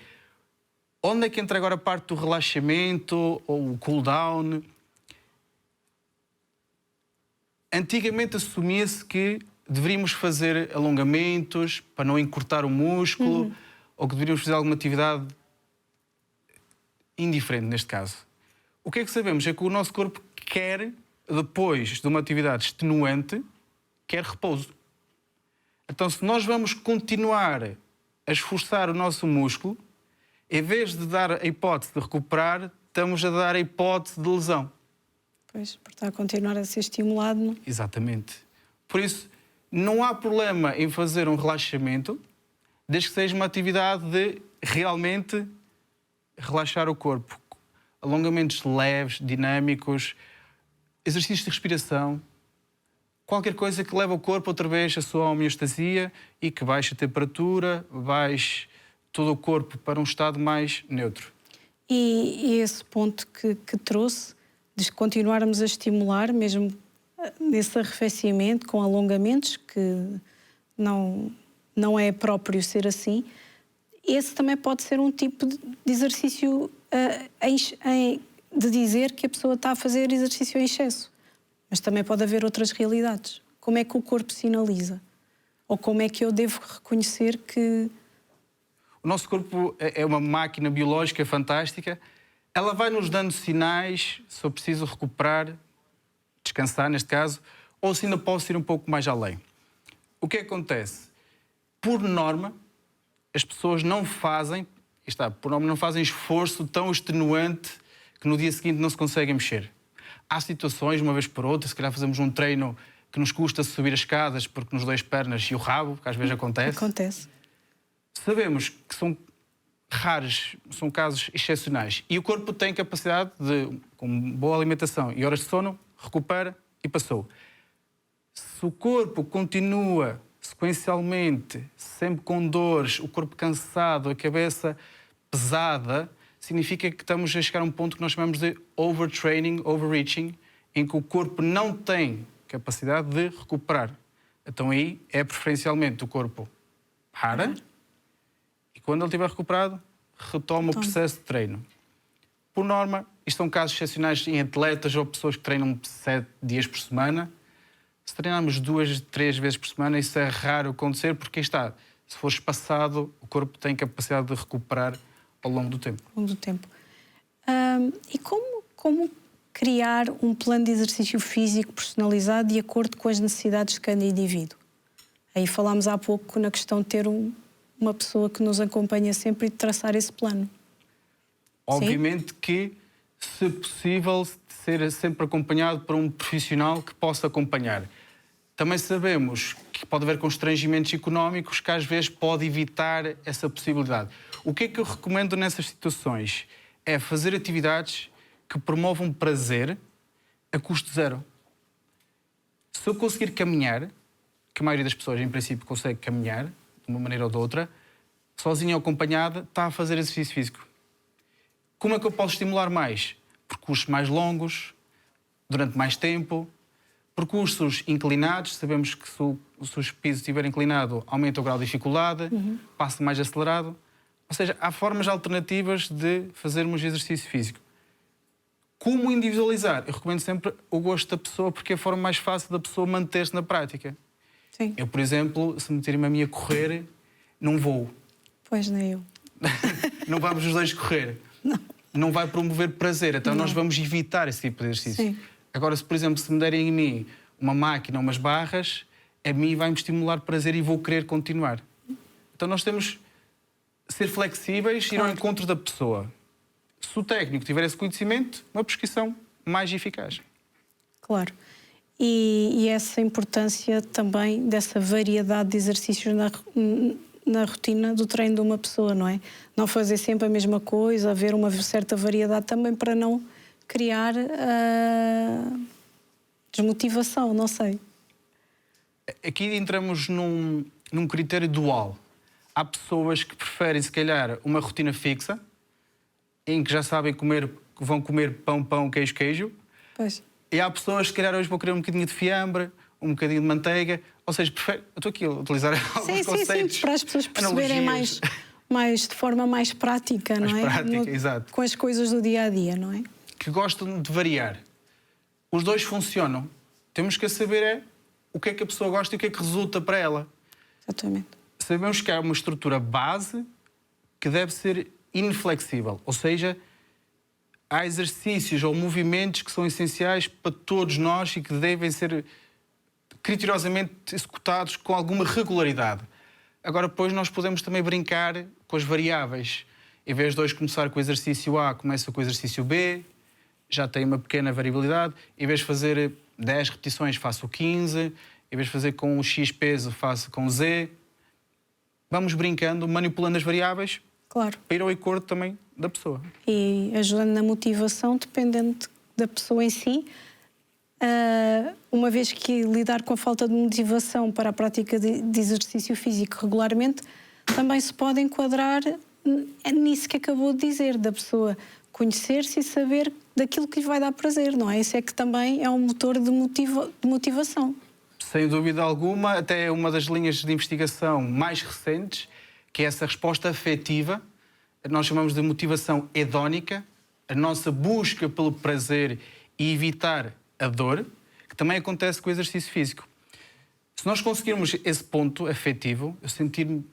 Onde é que entra agora a parte do relaxamento ou o cool down? Antigamente assumia-se que deveríamos fazer alongamentos para não encurtar o músculo ou que deveríamos fazer alguma atividade indiferente neste caso. O que é que sabemos? É que o nosso corpo quer, depois de uma atividade extenuante, quer repouso. Então, se nós vamos continuar a esforçar o nosso músculo, em vez de dar a hipótese de recuperar, estamos a dar a hipótese de lesão. Pois, por estar a continuar a ser estimulado. Não? Exatamente. Por isso, não há problema em fazer um relaxamento, desde que seja uma atividade de realmente relaxar o corpo. Alongamentos leves, dinâmicos, exercícios de respiração, qualquer coisa que leve o corpo outra vez à sua homeostasia e que baixe a temperatura, baixe todo o corpo para um estado mais neutro. E esse ponto que trouxe, de continuarmos a estimular, mesmo nesse arrefecimento, com alongamentos, que não é próprio ser assim, esse também pode ser um tipo de exercício de dizer que a pessoa está a fazer exercício em excesso. Mas também pode haver outras realidades. Como é que o corpo sinaliza? Ou como é que eu devo reconhecer que... O nosso corpo é uma máquina biológica fantástica. Ela vai nos dando sinais se eu preciso recuperar, descansar neste caso, ou se ainda posso ir um pouco mais além. O que acontece? Por norma, as pessoas não fazem esforço tão extenuante que no dia seguinte não se conseguem mexer. Há situações, uma vez por outra, se calhar fazemos um treino que nos custa subir as escadas porque nos dói as pernas e o rabo, que às vezes acontece. Acontece. Sabemos que são raros, são casos excepcionais. E o corpo tem capacidade de, com boa alimentação e horas de sono, recupera e passou. Se o corpo continua sequencialmente, sempre com dores, o corpo cansado, a cabeça pesada, significa que estamos a chegar a um ponto que nós chamamos de overtraining, overreaching, em que o corpo não tem capacidade de recuperar. Então aí é preferencialmente o corpo para e quando ele estiver recuperado, retoma o processo de treino. Por norma, isto são casos excepcionais em atletas ou pessoas que treinam 7 dias por semana. Se treinarmos 2, 3 vezes por semana, isso é raro acontecer, porque está, se for espaçado, o corpo tem capacidade de recuperar ao longo do tempo. Ao longo do tempo. E como criar um plano de exercício físico personalizado de acordo com as necessidades de cada indivíduo? Aí falámos há pouco na questão de ter uma pessoa que nos acompanha sempre e de traçar esse plano. Obviamente que, se possível, ser sempre acompanhado por um profissional que possa acompanhar. Também sabemos que pode haver constrangimentos económicos que às vezes pode evitar essa possibilidade. O que é que eu recomendo nessas situações? É fazer atividades que promovam prazer a custo zero. Se eu conseguir caminhar, que a maioria das pessoas em princípio consegue caminhar, de uma maneira ou de outra, sozinha ou acompanhada, está a fazer exercício físico. Como é que eu posso estimular mais? Percursos mais longos, durante mais tempo, percursos inclinados, sabemos que se o piso estiver inclinado, aumenta o grau de dificuldade, passa mais acelerado. Ou seja, há formas alternativas de fazermos exercício físico. Como individualizar? Eu recomendo sempre o gosto da pessoa, porque é a forma mais fácil da pessoa manter-se na prática. Sim. Eu, por exemplo, se meterem-me a mim a correr, não vou. Pois nem eu. Não vamos os dois correr. Não vai promover prazer, então nós vamos evitar esse tipo de exercício. Sim. Agora, se por exemplo, se me derem em mim uma máquina, umas barras, a mim vai-me estimular prazer e vou querer continuar. Então nós temos de ser flexíveis e ir ao encontro da pessoa. Se o técnico tiver esse conhecimento, uma prescrição mais eficaz. Claro. E essa importância também dessa variedade de exercícios na rotina do treino de uma pessoa, não é? Não fazer sempre a mesma coisa, haver uma certa variedade também para não criar desmotivação, não sei. Aqui entramos num critério dual. Há pessoas que preferem, se calhar, uma rotina fixa, em que já sabem comer, vão comer pão, queijo. Pois. E há pessoas que, se calhar, hoje vão querer um bocadinho de fiambre, um bocadinho de manteiga. Ou seja, eu estou aqui a utilizar alguns conceitos. Sim, para as pessoas perceberem mais de forma mais prática, não é? Prática, exato. Com as coisas do dia a dia, não é? Que gostam de variar. Os dois funcionam. Temos que saber o que é que a pessoa gosta e o que é que resulta para ela. Exatamente. Sabemos que há uma estrutura base que deve ser inflexível. Ou seja, há exercícios ou movimentos que são essenciais para todos nós e que devem ser criteriosamente executados com alguma regularidade. Agora, depois, nós podemos também brincar com as variáveis. Em vez de hoje começar com o exercício A, começa com o exercício B, já tem uma pequena variabilidade. Em vez de fazer 10 repetições, faço 15. Em vez de fazer com o X peso, faço com o Z. Vamos brincando, manipulando as variáveis, claro, para ir ao acordo também da pessoa. E ajudando na motivação, dependendo da pessoa em si. Uma vez que lidar com a falta de motivação para a prática de exercício físico regularmente, também se pode enquadrar nisso que acabou de dizer, da pessoa conhecer-se e saber daquilo que lhe vai dar prazer, não é? Isso é que também é um motor de motivação. Sem dúvida alguma, até uma das linhas de investigação mais recentes, que é essa resposta afetiva, nós chamamos de motivação hedónica, a nossa busca pelo prazer e evitar a dor, que também acontece com o exercício físico. Se nós conseguirmos esse ponto afetivo, eu sentir-me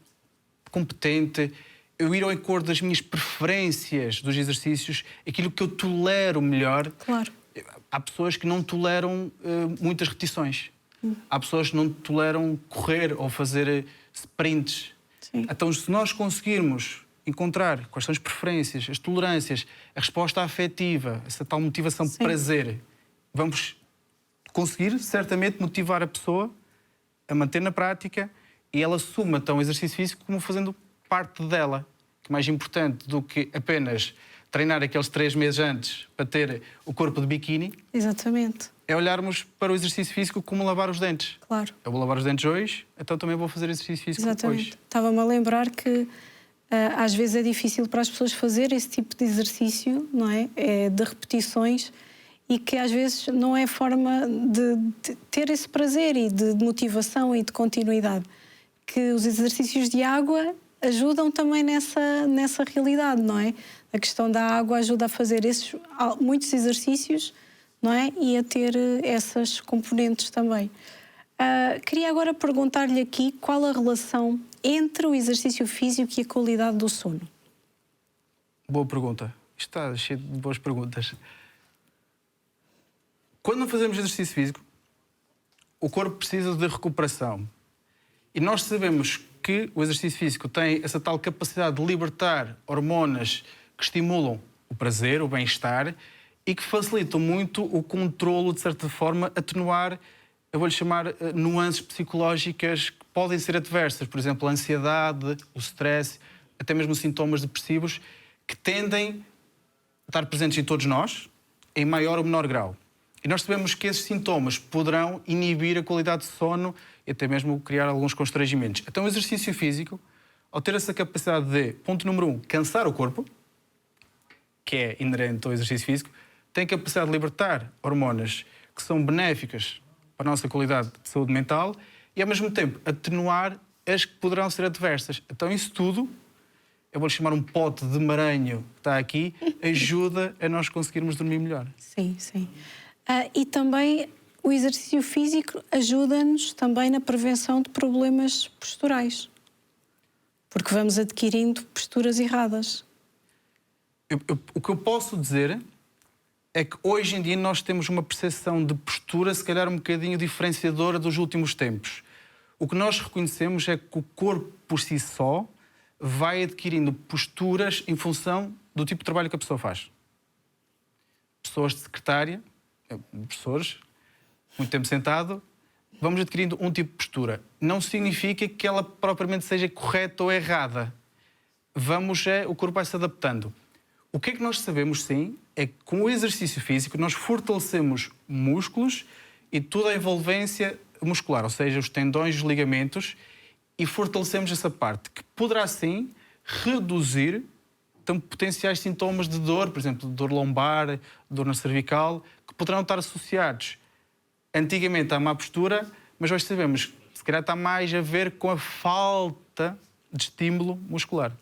competente, eu ir ao acordo das minhas preferências dos exercícios, aquilo que eu tolero melhor. Claro. Há pessoas que não toleram muitas repetições. Há pessoas que não toleram correr ou fazer sprints. Sim. Então, se nós conseguirmos encontrar quais são as preferências, as tolerâncias, a resposta afetiva, essa tal motivação de prazer, vamos conseguir certamente motivar a pessoa a manter na prática e ela assuma então o exercício físico como fazendo parte dela. Que é mais importante do que apenas treinar aqueles 3 meses antes para ter o corpo de biquíni. Exatamente. É olharmos para o exercício físico como lavar os dentes. Claro. Eu vou lavar os dentes hoje, então também vou fazer exercício físico Exatamente. hoje. Estava-me a lembrar que às vezes é difícil para as pessoas fazer esse tipo de exercício, não é? De repetições, e que às vezes não é forma de ter esse prazer e de motivação e de continuidade. Que os exercícios de água ajudam também nessa realidade, não é? A questão da água ajuda a fazer muitos exercícios, não é? E a ter essas componentes também. Queria agora perguntar-lhe aqui qual a relação entre o exercício físico e a qualidade do sono. Boa pergunta. Isto está cheio de boas perguntas. Quando não fazemos exercício físico, o corpo precisa de recuperação. E nós sabemos que o exercício físico tem essa tal capacidade de libertar hormonas que estimulam o prazer, o bem-estar e que facilitam muito o controlo, de certa forma, atenuar, eu vou-lhe chamar, nuances psicológicas que podem ser adversas. Por exemplo, a ansiedade, o stress, até mesmo sintomas depressivos, que tendem a estar presentes em todos nós, em maior ou menor grau. E nós sabemos que esses sintomas poderão inibir a qualidade de sono e até mesmo criar alguns constrangimentos. Então, o exercício físico, ao ter essa capacidade de, ponto número 1, cansar o corpo, que é inerente ao exercício físico, tem a capacidade de libertar hormonas que são benéficas para a nossa qualidade de saúde mental e, ao mesmo tempo, atenuar as que poderão ser adversas. Então, isso tudo, eu vou-lhe chamar um pote de maranho que está aqui, ajuda a nós conseguirmos dormir melhor. Sim, sim. E também o exercício físico ajuda-nos também na prevenção de problemas posturais, porque vamos adquirindo posturas erradas. O que eu posso dizer é que hoje em dia nós temos uma percepção de postura se calhar um bocadinho diferenciadora dos últimos tempos. O que nós reconhecemos é que o corpo por si só vai adquirindo posturas em função do tipo de trabalho que a pessoa faz. Pessoas de secretária, professores, muito tempo sentado, vamos adquirindo um tipo de postura. Não significa que ela propriamente seja correta ou errada. O corpo vai se adaptando. O que é que nós sabemos, sim, é que com o exercício físico nós fortalecemos músculos e toda a envolvência muscular, ou seja, os tendões, os ligamentos, e fortalecemos essa parte, que poderá, sim, reduzir potenciais sintomas de dor, por exemplo, de dor lombar, dor na cervical, que poderão estar associados antigamente à má postura, mas hoje sabemos que se calhar está mais a ver com a falta de estímulo muscular.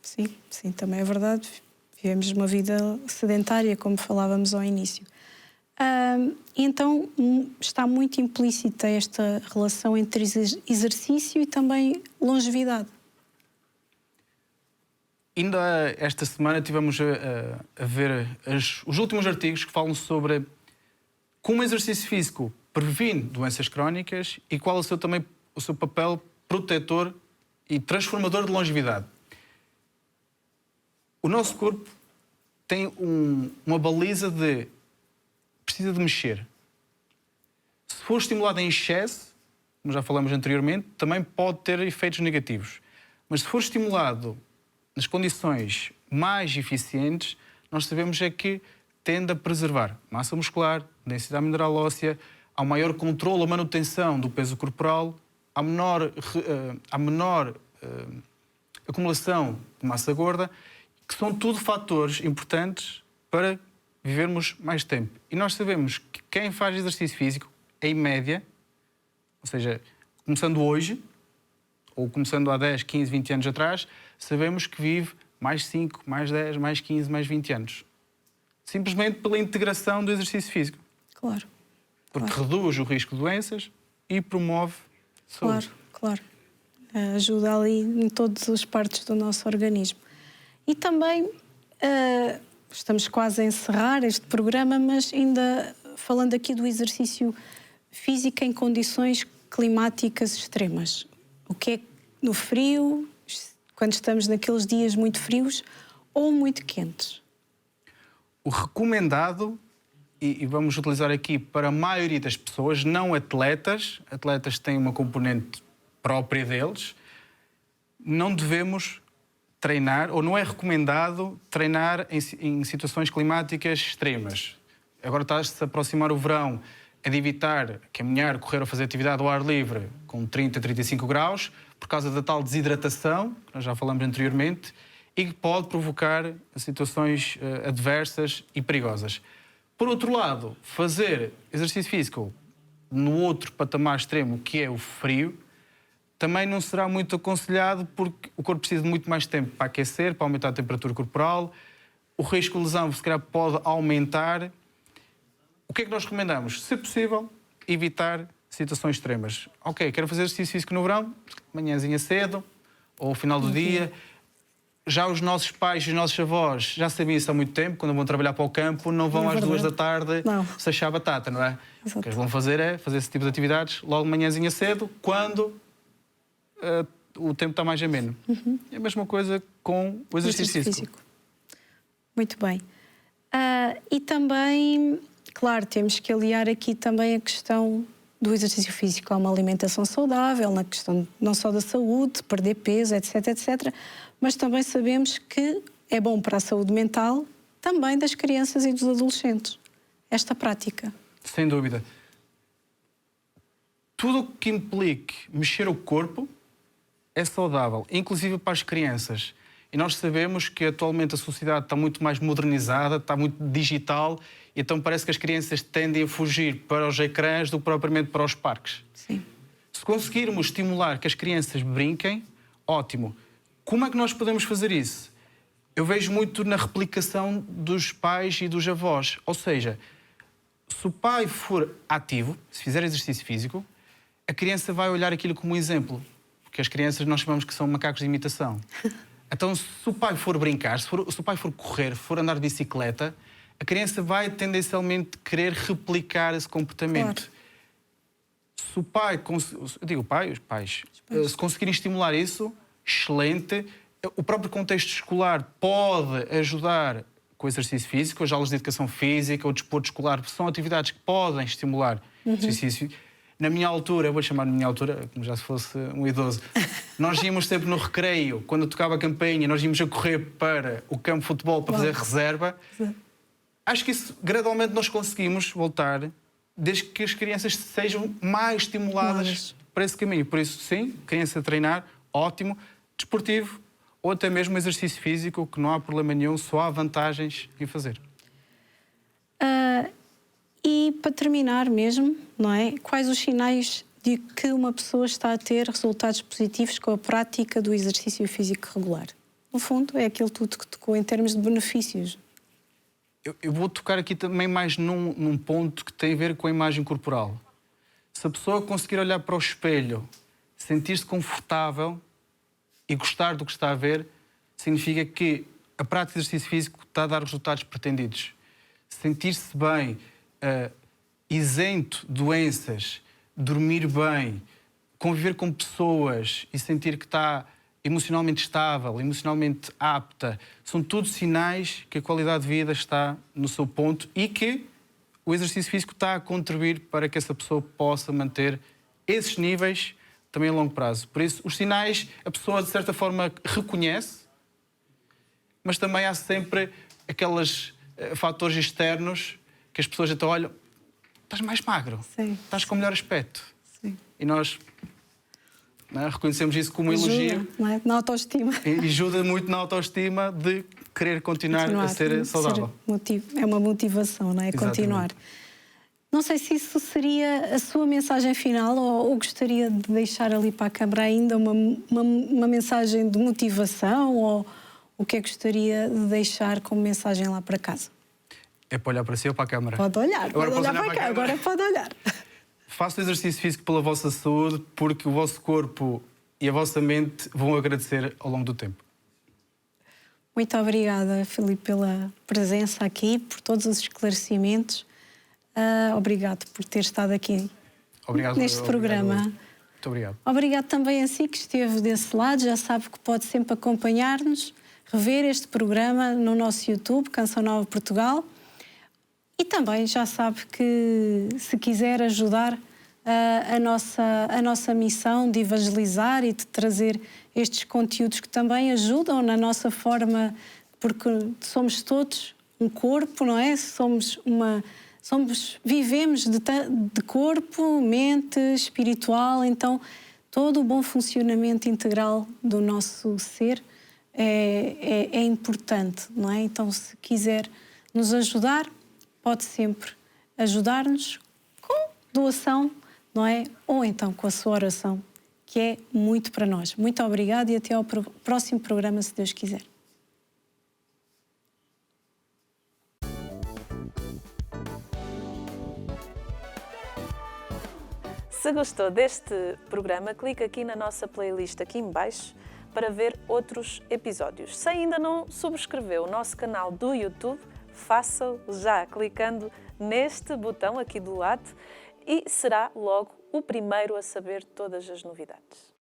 Sim, também é verdade. Vivemos uma vida sedentária, como falávamos ao início. Então, está muito implícita esta relação entre exercício e também longevidade. Ainda esta semana tivemos a ver os últimos artigos que falam sobre como o exercício físico previne doenças crónicas e qual é o seu papel protetor e transformador de longevidade. O nosso corpo tem uma baliza de precisa de mexer. Se for estimulado em excesso, como já falamos anteriormente, também pode ter efeitos negativos. Mas se for estimulado nas condições mais eficientes, nós sabemos é que tende a preservar massa muscular, densidade mineral óssea, há um maior controle ou manutenção do peso corporal, há menor acumulação de massa gorda, que são tudo fatores importantes para vivermos mais tempo. E nós sabemos que quem faz exercício físico, em média, ou seja, começando hoje, ou começando há 10, 15, 20 anos atrás, sabemos que vive mais 5, mais 10, mais 15, mais 20 anos. Simplesmente pela integração do exercício físico. Claro. Porque reduz o risco de doenças e promove saúde. Claro. Ajuda ali em todas as partes do nosso organismo. E também, estamos quase a encerrar este programa, mas ainda falando aqui do exercício físico em condições climáticas extremas. O que é no frio, quando estamos naqueles dias muito frios ou muito quentes? O recomendado, e vamos utilizar aqui para a maioria das pessoas, não atletas têm uma componente própria deles, não devemos treinar, ou não é recomendado treinar em situações climáticas extremas. Agora está-se a aproximar o verão, é de evitar caminhar, correr ou fazer atividade ao ar livre com 30, 35 graus, por causa da tal desidratação, que nós já falamos anteriormente, e que pode provocar situações adversas e perigosas. Por outro lado, fazer exercício físico no outro patamar extremo, que é o frio, também não será muito aconselhado porque o corpo precisa de muito mais tempo para aquecer, para aumentar a temperatura corporal, o risco de lesão se calhar pode aumentar. O que é que nós recomendamos? Se possível, evitar situações extremas. Ok, quero fazer exercício físico no verão, manhãzinha cedo, ou ao final do dia. Já os nossos pais e os nossos avós já sabiam isso há muito tempo, quando vão trabalhar para o campo, não vão às 2 da tarde se achar batata, não é? Exato. O que eles vão fazer é fazer esse tipo de atividades logo manhãzinha cedo, quando o tempo está mais ameno. É a mesma coisa com o exercício físico. Muito bem. E também, claro, temos que aliar aqui também a questão do exercício físico a uma alimentação saudável, na questão não só da saúde, perder peso, etc, etc, mas também sabemos que é bom para a saúde mental também das crianças e dos adolescentes, esta prática. Sem dúvida. Tudo o que implique mexer o corpo é saudável, inclusive para as crianças. E nós sabemos que atualmente a sociedade está muito mais modernizada, está muito digital, e então parece que as crianças tendem a fugir para os ecrãs do que propriamente para os parques. Sim. Se conseguirmos estimular que as crianças brinquem, ótimo. Como é que nós podemos fazer isso? Eu vejo muito na replicação dos pais e dos avós. Ou seja, Se o pai for ativo, se fizer exercício físico, a criança vai olhar aquilo como um exemplo. Porque as crianças nós chamamos que são macacos de imitação. Então, se o pai for brincar, se o pai for correr, for andar de bicicleta, a criança vai tendencialmente querer replicar esse comportamento. Claro. Se o pai, eu digo pai, os pais, se conseguirem estimular isso, excelente. O próprio contexto escolar pode ajudar com o exercício físico, as aulas de educação física, o desporto escolar, são atividades que podem estimular o exercício. Na minha altura, eu vou chamar de minha altura, como já se fosse um idoso, nós íamos sempre no recreio, quando tocava a campainha, nós íamos a correr para o campo de futebol para fazer reserva. Acho que isso, gradualmente, nós conseguimos voltar, desde que as crianças sejam mais estimuladas para esse caminho. Por isso, sim, criança a treinar, ótimo, desportivo, ou até mesmo exercício físico, que não há problema nenhum, só há vantagens em fazer. E para terminar mesmo, não é? Quais os sinais de que uma pessoa está a ter resultados positivos com a prática do exercício físico regular? No fundo, é aquilo tudo que tocou em termos de benefícios. Eu vou tocar aqui também mais num ponto que tem a ver com a imagem corporal. Se a pessoa conseguir olhar para o espelho, sentir-se confortável e gostar do que está a ver, significa que a prática de exercício físico está a dar os resultados pretendidos. Sentir-se bem, isento de doenças, dormir bem, conviver com pessoas e sentir que está emocionalmente estável, emocionalmente apta, são todos sinais que a qualidade de vida está no seu ponto e que o exercício físico está a contribuir para que essa pessoa possa manter esses níveis também a longo prazo. Por isso, os sinais a pessoa, de certa forma, reconhece, mas também há sempre aqueles fatores externos que as pessoas então olham, estás mais magro, Sim. estás com melhor aspecto. Sim. E nós reconhecemos isso como um elogio. Não é? Na autoestima. E ajuda muito na autoestima de querer continuar a ser saudável. É uma motivação, não é? Exatamente. Continuar. Não sei se isso seria a sua mensagem final ou gostaria de deixar ali para a câmara ainda uma mensagem de motivação ou o que é que gostaria de deixar como mensagem lá para casa? É para olhar para si ou para a câmara? Pode olhar, pode olhar para cá, agora pode olhar. Faça exercício físico pela vossa saúde, porque o vosso corpo e a vossa mente vão agradecer ao longo do tempo. Muito obrigada, Filipe, pela presença aqui, por todos os esclarecimentos. Obrigado por ter estado aqui neste programa. Muito obrigado. Obrigado também a si que esteve desse lado. Já sabe que pode sempre acompanhar-nos, rever este programa no nosso YouTube, Canção Nova Portugal. E também já sabe que, se quiser ajudar a nossa missão de evangelizar e de trazer estes conteúdos que também ajudam na nossa forma, porque somos todos um corpo, não é? Vivemos de corpo, mente, espiritual, então todo o bom funcionamento integral do nosso ser é importante, não é? Então, se quiser nos ajudar, pode sempre ajudar-nos com doação, não é? Ou então com a sua oração, que é muito para nós. Muito obrigada e até ao próximo programa, se Deus quiser. Se gostou deste programa, clique aqui na nossa playlist aqui em baixo para ver outros episódios. Se ainda não subscreveu o nosso canal do YouTube, faça-o já clicando neste botão aqui do lado e será logo o primeiro a saber todas as novidades.